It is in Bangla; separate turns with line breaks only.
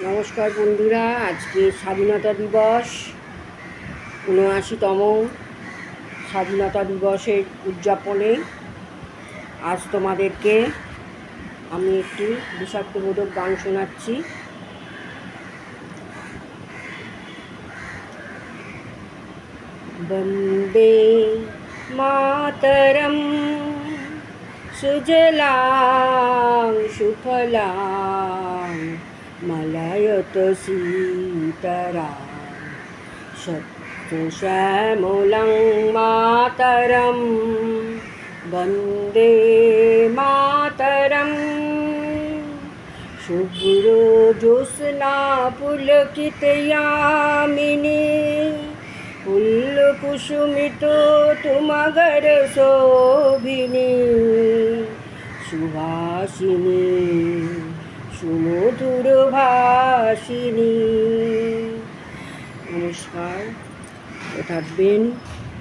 নমস্কার বন্ধুরা, আজকে স্বাধীনতা দিবস, ৭৯তম স্বাধীনতা দিবসের উদযাপনে আজ তোমাদেরকে আমি একটি দেশাত্মবোধক গান শোনাচ্ছি। বন্দে মাতরম সুজলাং সুফলাং মলয়ত সীতরাম সত্যশ্যামলাং মাতরম বন্দে মাতরম। শুভ্র জ্যোৎস্না পুলকিতয়ামিনী কুসুমিত তুমগর শোভিনী সুভাষিনী সুমধুর ভাষিনী। নমস্কার, থাকবেন।